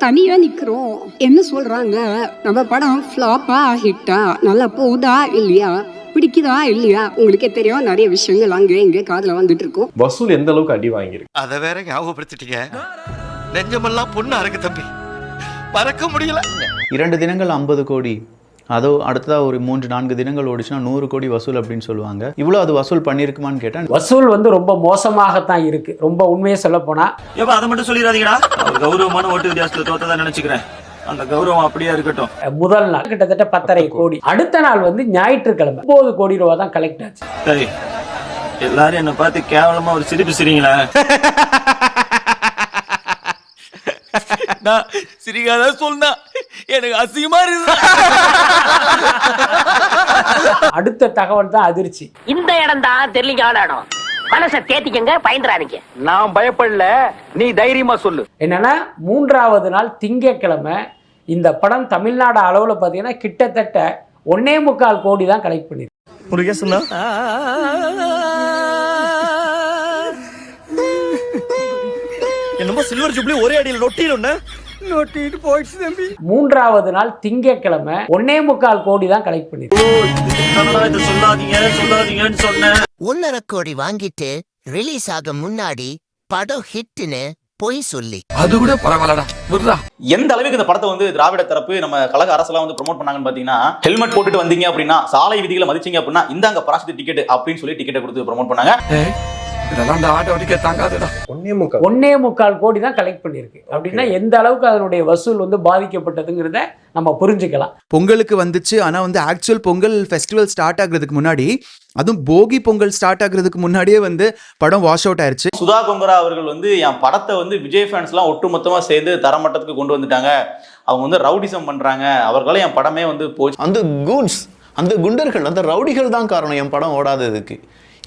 தனியா நிக்கிறோம். என்ன சொல்றாங்க, நம்ம படம் ஃபிளாப்பா ஹிட்டா, நல்லா போகுதா இல்லையா, பிடிக்குதா இல்லையா, உங்களுக்கே தெரியும். நிறைய விஷயங்கள் அங்கே இங்கே காதுல வந்துட்டு இருக்கும். வசூல் எந்த அளவுக்கு அடி வாங்கியிருக்கு அதை வேற ஞாபகப்படுத்திட்டீங்க. நெஞ்சமெல்லாம் பொண்ணா இருக்கு தம்பி, மறக்க முடியல. 2 தினங்கள் 50 கோடி, அதோ அடுத்ததா ஒரு 3-4 தினங்கள் ஓடிச்சுன்னா 100 கோடி வசூல் அப்படின்னு சொல்லுவாங்க. இவ்வளோ அது வசூல் பண்ணியிருக்குமான்னு கேட்டேன். வசூல் ரொம்ப மோசமாகத்தான் இருக்கு. ரொம்ப உண்மையை சொல்ல போனா அதை மட்டும் சொல்லிடாதீங்கடா. கௌரவமான ஓட்டு வித்தியாசத்துல தோத்ததான் நினைச்சுக்கிறேன். அந்த கௌரவம் அப்படியே இருக்கட்டும். முதல் நாள் கிட்டத்தட்ட 10.5 கோடி, அடுத்த நாள் ஞாயிற்றுக்கிழமை 9 கோடி ரூபாய் தான் கலெக்ட் ஆச்சு. சரி, எல்லாரும் என்ன பார்த்து கேவலமா ஒரு சிரிப்பு சிரிங்களா? சிரிக்காத சொன்னா எனக்கு அசிங்கமா இருக்கு. அடுத்த தகவல் தான் அதிர்ச்சி. இந்த இடம் தான் தெரியல இடம். மனசை தேத்திக்கங்க, பயந்துறாதீங்க. நான் பயப்படல, நீ தைரியமா சொல்லு. என்னன்னா 3வது நாள் திங்கட்கிழமை இந்த படம் தமிழ்நாடு அளவுல பாத்தீங்கன்னா கிட்டத்தட்ட 1.25 கோடி தான் கலெக்ட் பண்ணிருக்கு. ஒரு கேஸ் என்னமோ சில்வர் ஜூப்ளி ஒரே அடியில் நொட்டிட்டு போயிடுச்சு தம்பி. 3வது நாள் திங்கட்கிழமை 1.25 கோடி தான் கலெக்ட் பண்ணிருக்கு. சொல்லாதீங்கன்னு சொன்னேன். 1.5 கோடி வாங்கிட்டு ரிலீஸ் ஆக முன்னாடி படம் ஹிட்னு பொய் சொல்லி, அது கூட பரவாயில்லடா. எந்த அளவுக்கு இந்த படத்தை திராவிட தரப்பு நம்ம கழக அரசெல்லாம் ப்ரோமோட் பண்ணாங்கன்னு பாத்தீங்கன்னா, ஹெல்மெட் போட்டுட்டு வந்தீங்க அப்படின்னா, சாலை விதிகளை மதிச்சீங்க அப்படின்னா இந்தாங்க பராசக்தி டிக்கெட் அப்படின்னு சொல்லி டிக்கெட்டை கொடுத்து ப்ரோமோட் பண்ணாங்க. இதெல்லாம் இந்த ஆட்டோ டிக்கெட் தாங்காதடா. 1.25 கோடி தான் கலெக்ட் பண்ணிருக்கு. அப்படின்னா எந்த அளவுக்கு அதனுடைய வசூல் பாதிக்கப்பட்டதுங்கிறத நம்ம புரிஞ்சுக்கலாம். பொங்கலுக்கு வந்துச்சு. ஆனா ஆக்சுவல் பொங்கல் ஃபெஸ்டிவல் ஸ்டார்ட் ஆகுறதுக்கு முன்னாடி, அதுவும் போகி பொங்கல் ஸ்டார்ட் ஆகுறதுக்கு முன்னாடியே படம் வாஷ் அவுட் ஆயிருச்சு. சுதா கொங்கரா அவர்கள் என் படத்தை விஜய் ஃபேன்ஸ் எல்லாம் ஒட்டுமொத்தமா சேர்ந்து தரமட்டத்துக்கு கொண்டு வந்துட்டாங்க. அவங்க ரவுடிசம் பண்றாங்க, அவர்களால என் படமே போச்சு. அந்த கூன்ஸ், அந்த குண்டர்கள், அந்த ரவுடிகள் தான் காரணம் என் படம் ஓடாததுக்கு.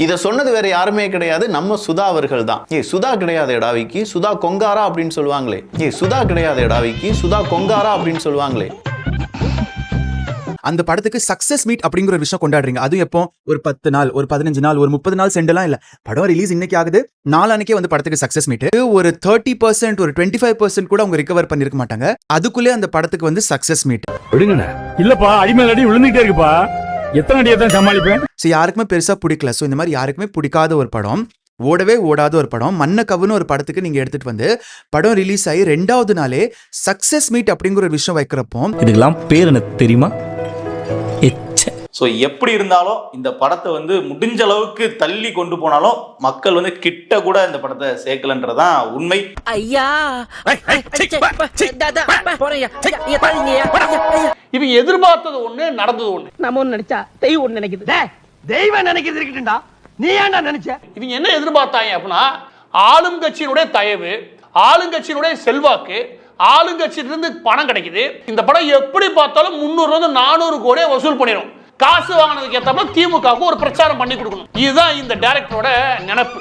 இதை சொன்னது வேற யாருமே கிடையாது, நம்ம சுதா அவர்கள் தான். சுதா கிடையாது எடாவிக்கு, சுதா கொங்காரா அப்படின்னு சொல்லுவாங்களே. சுதா கிடையாது எடாவிக்கு, சுதா கொங்காரா அப்படின்னு சொல்லுவாங்களே. அந்த படத்துக்கு சக்சஸ் மீட் அப்படிங்கிற ஒரு விஷயம் கொண்டாடுறீங்க. அதுவும் எப்போ, ஒரு 10 நாள், ஒரு 15 நாள், ஒரு 30 நாள் சென்டெல்லாம் இல்ல. படம் ரிலீஸ் இன்னைக்கு ஆகுது, நாளானிக்கே படத்துக்கு சக்சஸ் மீட். ஒரு 30%, ஒரு 25% கூட அவங்க ரிகவர் பண்ணிருக்க மாட்டாங்க. அதுக்குள்ளே அந்த படத்துக்கு சக்சஸ் மீட். இல்லப்பா, அடிமேல் அடி விழுந்துட்டே இருக்குப்பா. எத்தனை அடியை தான் சமாளிப்பேன்? யாருக்குமே பெருசா பிடிக்கல. ஸோ இந்த மாதிரி யாருக்குமே பிடிக்காத ஒரு படம், ஓடவே ஓடாத ஒரு படம், மண்ண கவுன்னு ஒரு படத்துக்கு நீங்க எடுத்துட்டு படம் ரிலீஸ் ஆகி 2வது நாளே சக்சஸ் மீட் அப்படிங்கிற ஒரு விஷயம் வைக்கிறப்போ, இதுக்கெல்லாம் பேர் எனக்கு தெரியுமா? ஸோ எப்படி இருந்தாலும் இந்த படத்தை முடிஞ்ச அளவுக்கு தள்ளி கொண்டு போனாலும் மக்கள் கிட்ட கூட இந்த படத்தை சேர்க்கலன்றதான் உண்மை. ஐயா இவங்க எதிர்பார்த்தது ஒண்ணு, நடந்தது ஒண்ணு. நம்ம ஒண்ணு நினைச்சா தெய்வம் ஒண்ணு நினைக்குது. தெய்வம் நினைக்கிறது இருக்கட்டும்டா, நீ ஏன்டா நினைச்ச? இவங்க என்ன எதிர்பார்த்தாங்க அப்படின்னா, ஆளும் கட்சியினுடைய தயவு, ஆளுங்கட்சியினுடைய செல்வாக்கு, ஆளுங்கட்சியிலிருந்து பணம் கிடைக்குது. இந்த படம் எப்படி பார்த்தாலும் 300-400 கோடியை வசூல் பண்ணிடும். காசு வாங்கினதுக்கு ஏற்ற மாதிரி திமுகவுக்கு ஒரு பிரச்சாரம் பண்ணி கொடுக்கணும். இதுதான் இந்த டைரக்டரோட நினைப்பு.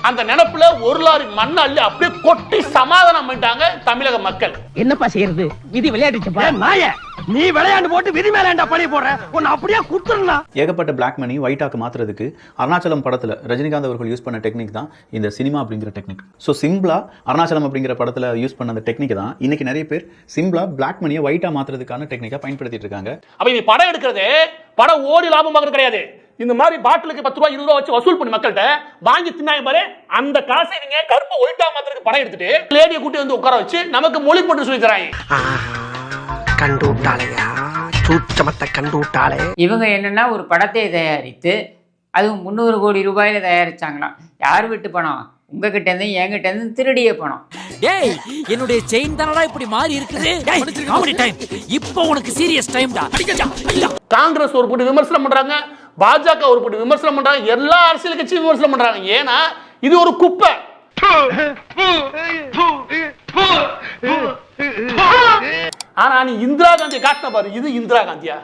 அந்த நினைப்புல ஒரு லாரி மண்ணை அள்ளி அப்படியே கொட்டி சமாதானம் பண்ணிட்டாங்க தமிழக மக்கள். என்னப்பா செய்யறது, விதி விளையாடுச்சுப்பா. நாயே, நீ விளையாண்டு போட்டு விதி மேலேண்டா பழி போடுற, உன்னை அப்படியே குத்துறா. ஏகப்பட்ட பிளாக் மணி ஒயிட்டாக்கு மாத்துறதுக்கு அருணாச்சலம் படத்துல ரஜினிகாந்த் அவர்கள் யூஸ் பண்ண டெக்னிக் தான் இந்த சினிமா அப்படிங்கிற டெக்னிக். ஸோ சிம்பிளா அருணாச்சலம் அப்படிங்கிற படத்துல யூஸ் பண்ண அந்த டெக்னிக் தான் இன்னைக்கு நிறைய பேர் சிம்பிளா பிளாக் மணியை ஒயிட்டா மாத்துறதுக்கான டெக்னிக்கா பயன்படுத்திட்டு இருக்காங்க. அப்ப இந்த படம் எடுக்கிறது படம் ஓடி லாபம் பார்க்கறது கிடையாது. இந்த மாதிரி பாட்டிலுக்கு 10 ரூபாய் 20 ரூபாய் வச்சு வசூல் பண்ணி மக்கள்கிட்ட வாங்கி தின்னாங்க பாரு. அந்த காசை நீங்க கருப்பு ஒயிட்டா மாத்துறதுக்கு படம் எடுத்துட்டு லேடியை கூட்டி உட்கார வச்சு நமக்கு மொழி போட்டு சொல்லி தராங்க. கண்டு விட்டாளையா, சூச்சமத்தை கண்டு விட்டாளே. இவங்க என்னன்னா ஒரு படத்தை தயாரித்து அதுவும் 300 கோடி ரூபாயில தயாரிச்சாங்களாம். யார் விட்டு பணம்? உங்ககிட்ட இருந்து என்கிட்ட இருந்து திருடிய பணம். டேய், என்னுடைய செயின் தானடா இப்படி மாறி இருக்குது. காமெடி டைம், இப்போ உனக்கு சீரியஸ் டைம்டா. காங்கிரஸ் ஒரு போட்டு விமர்சனம் பண்றாங்க, பாஜக ஒரு போட்டு விமர்சனம் பண்றாங்க, எல்லா அரசியல் கட்சியும் விமர்சனம் பண்றாங்க. ஏன்னா இது ஒரு குப்பை. ஆனா நீ இந்திரா காந்தி காட்டின பாரு, இது இந்திரா காந்தியா?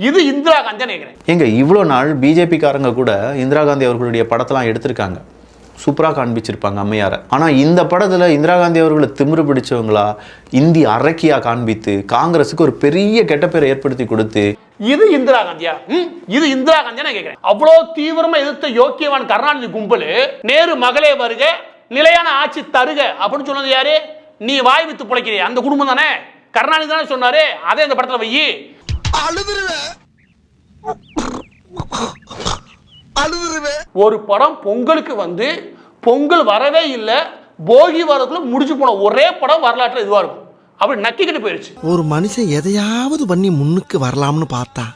இது இந்திரா காந்தியா நினைக்கிறேன். எங்க இவ்வளவு நாள் பிஜேபி காரங்க கூட இந்திரா காந்தி அவர்களுடைய படத்தெல்லாம் எடுத்திருக்காங்க, சூப்பரா காண்பிச்சிருப்பாங்க அம்மையார. ஆனா இந்த படத்துல இந்திரா காந்தி அவர்களை திமிரு பிடிச்சவங்களா இந்தி அரக்கியா காண்பித்து காங்கிரஸுக்கு ஒரு பெரிய கெட்ட பேரை ஏற்படுத்தி கொடுத்து, இது இந்திரா காந்தியா? இது இந்திரா காந்தியா கேட்கிறேன். அவ்வளவு தீவிரமா எதிர்த்த யோக்கியவான் கருணாநிதி கும்பல் நேரு மகளே வருக, நிலையான ஆட்சி தருக அப்படின்னு சொன்னது யாரு? நீ வாய் வித்து பிழைக்கிறே அந்த குடும்பம் தானே. கருணாநிதி தானே சொன்னாரு, அதே இந்த படத்துல வை. ஒரு படம் பொங்கலுக்கு வந்து பொங்கல் வரவே இல்லை, போகி வரதுக்குள்ள முடிச்சு போன ஒரே படம் வரலாற்றுல இதுவா இருக்கும். அப்படி நக்கிக்கிட்டு போயிருச்சு. ஒரு மனுஷன் எதையாவது பண்ணி முன்னுக்கு வரலாம்னு பார்த்தா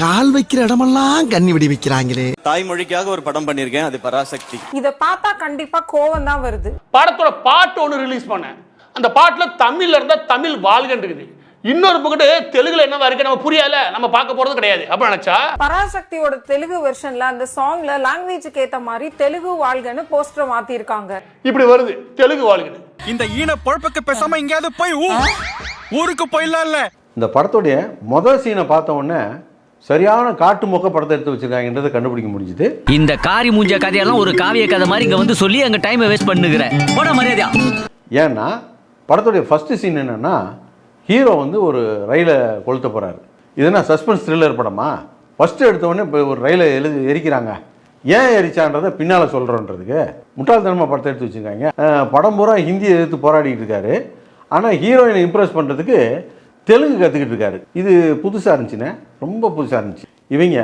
கால் வைக்கிற இடமெல்லாம் கண்ணி விடி வைக்கிறாங்களே. தாய்மொழிக்காக ஒரு படம் பண்ணிருக்கேன், அது பராசக்தி. இத பார்த்தா கண்டிப்பா கோவம் தான் வருது. படத்தோட பாட்டு ஒன்று ரிலீஸ் பண்ணேன். அந்த பாட்டுல தமிழ்ல இருந்தா தமிழ் வாழ்கன்னு இருக்குது, இன்னொரு பக்கத்து தெலுங்குல என்னவா இருக்கு நம்ம புரியல, நம்ம பார்க்க போறது கிடையாது. அப்ப நினைச்சா பராசக்தியோட தெலுங்கு வெர்ஷன்ல அந்த சாங்ல லாங்குவேஜுக்கு ஏத்த மாதிரி தெலுங்கு வாழ்கன்னு போஸ்டர் மாத்தி இருக்காங்க. இப்படி வருது தெலுங்கு வாழ்கன்னு. இந்த ஈன பொழப்புக்கு பேசாம எங்கேயாவது போய் ஊருக்கு போயிடலாம்ல. இந்த படத்துடைய முதல் சீனை பார்த்த உடனே சரியான காட்டு மொக்க படத்தை எடுத்து வச்சிருக்காங்கன்றதை கண்டுபிடிக்க முடிஞ்சுது. இந்த காரி மூஞ்ச கதையெல்லாம் ஒரு காவிய கதை மாதிரி இங்க வந்து சொல்லி அங்க டைமை வேஸ்ட் பண்ணுகிற போட மரியாதையா. ஏன்னா படத்துடைய ஃபர்ஸ்ட் சீன் என்னன்னா, ஹீரோ வந்து ஒரு ரயிலை கொளுத்த போகிறாரு. இதுனா சஸ்பென்ஸ் த்ரில்லர் படமா? ஃபஸ்ட்டு எடுத்தவொடனே இப்போ ஒரு ரயிலை எரிக்கிறாங்க, ஏன் எரிச்சான்றதை பின்னால் சொல்கிறோன்றதுக்கு முட்டாள்தனமாக படத்தை எடுத்து வச்சுருக்காங்க. படம் பூரா ஹிந்தியை எதிர்த்து போராடிக்கிட்டு இருக்காரு, ஆனால் ஹீரோயினை இம்ப்ரெஸ் பண்ணுறதுக்கு தெலுங்கு கற்றுக்கிட்டு இருக்காரு. இது புதுசாக இருந்துச்சுண்ணே, ரொம்ப புதுசாக இருந்துச்சு. இவங்க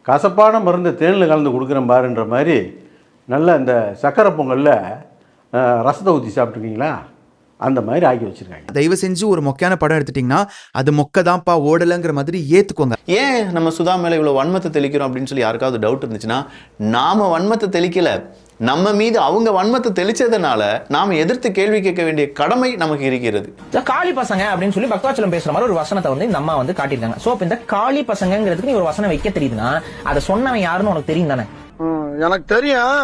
கசப்பான மருந்து தேனில் கலந்து கொடுக்குறேன் பாருன்ற மாதிரி நல்ல இந்த சக்கரை பொங்கலில் ரசத்தை ஊற்றி சாப்பிட்ருக்கீங்களா, அந்த மாதிரி ஆக்கி வச்சிருக்காங்க. தயவு செஞ்சு ஒரு மொக்கையான படம் எடுத்துட்டீங்கன்னா அது மொக்க தான்ப்பா ஓடலைங்கிற மாதிரி ஏத்துக்கோங்க. ஏன் நம்ம சுதா மேல இவ்வளவு வன்மத்தை தெளிக்கிறோம் அப்படின்னு சொல்லி யாருக்காவது டவுட் இருந்துச்சுன்னா, நாம வன்மத்தை தெளிக்கல, நம்ம மீது அவங்க வன்மத்தை தெளிச்சதுனால நாம எதிர்த்து கேள்வி கேட்க வேண்டிய கடமை நமக்கு இருக்கிறது. காளி பசங்க அப்படின்னு சொல்லி பக்தாச்சலம் பேசுற மாதிரி ஒரு வசனத்தை வந்து இந்த அம்மா வந்து காட்டியிருக்காங்க. சோ இந்த காளி பசங்கிறதுக்கு நீ ஒரு வசனம் வைக்க தெரியுதுன்னா அதை சொன்னவன் யாருன்னு உனக்கு தெரியும் தானே? எனக்கு தெரியும்,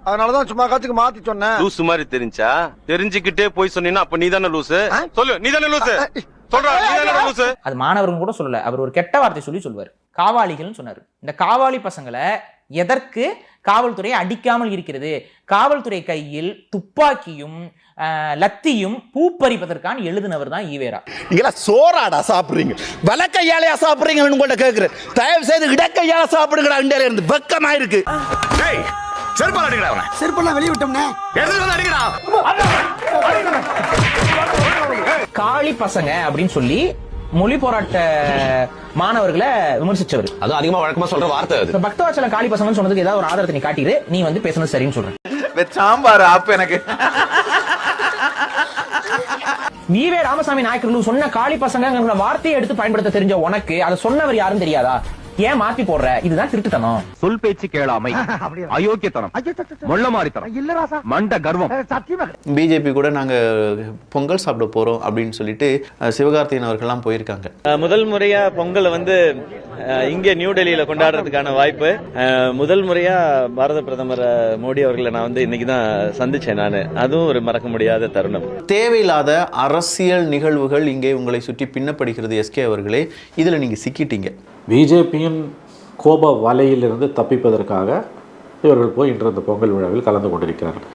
அதனாலதான் சும்மா காத்துக்கு மாத்தி சொன்னேன். லூசு மாதிரி தெரிஞ்சா தெரிஞ்சுக்கிட்டே போய் சொன்னீங்கன்னா அப்ப நீ தானே லூசு. சொல்லு, நீ தானே லூசு. சொல்றா, நீ தானே லூசு. அது மாணவரும் கூட சொல்லல, அவர் ஒரு கெட்ட வார்த்தை சொல்லி சொல்வார், காவாலிகள்னு சொன்னாரு. இந்த காவாலி பசங்களை எதற்கு காவல்துறை அடிக்காமல் இருக்கிறது? காவல்துறை கையில் துப்பாக்கியும் லத்தியும் பூப்பறிப்பதற்கான எழுதினவர் தான் ஈவேரா. நீங்களா சோறாடா சாப்பிடுறீங்க, வலக்கையாலையா சாப்பிடுறீங்கன்னு கூட கேக்குறேன். தயவு செய்து இடக்கையால சாப்பிடுங்கடா, இந்தியால இருந்து வெக்கமா இருக்கு. செருப்பால அடிக்கடா, அவனை செருப்பெல்லாம் வெளிய விட்டோம்னே, எதுல வந்து அடிக்கடா. காளி பசங்க அப்படின்னு சொல்லி மொழி போராட்ட மாணவர்களை விமர்சிச்சவர். அது அதிகமா வழக்கமா சொல்ற வார்த்தை. அது பக்தவாச்சலம் காளி பசங்கன்னு சொன்னதுக்கு ஏதாவது ஒரு ஆதாரத்தை நீ காட்டிடு, நீ வந்து பேசுனது சரின்னு சொல்றேன். சாம்பார் அப்ப எனக்கு ஈவே ராமசாமி நாயக்கர்கள் சொன்ன காளி பசங்க வார்த்தையை எடுத்து பயன்படுத்த தெரிஞ்ச உனக்கு அதை சொன்னவர் யாரும் தெரியாதா? ஏன் மாத்தி போடுற? இதுதான் திருட்டுத்தனம். சொல் பேச்சு கேளாமை, அயோக்கியத்தனம், மொள்ளமாரித்தனம், மண்ட கர்வம். பிஜேபி கூட நாங்க பொங்கல் சாப்பிட போறோம் அப்படின்னு சொல்லிட்டு சிவகார்த்திகேயன் அவர்கள்லாம் போயிருக்காங்க. முதல் முறையா பொங்கலை வந்து இங்க நியூ டெல்லியில கொண்டாடுறதுக்கான வாய்ப்பு, முதல் முறையா பாரத பிரதமர் மோடி அவர்களை நான் வந்து இன்னைக்கு தான் சந்திச்சேன் நானு. அதுவும் ஒரு மறக்க முடியாத தருணம். தேவையில்லாத அரசியல் நிகழ்வுகள் இங்கே உங்களை சுற்றி பின்னப்படுகிறது எஸ்கே அவர்களே, இதுல நீங்க சிக்கிட்டீங்க. பிஜேபியின் கோப வலையிலிருந்து தப்பிப்பதற்காக இவர்கள் போய் இன்று இந்த பொங்கல் விழாவில் கலந்து கொண்டிருக்கிறார்கள்.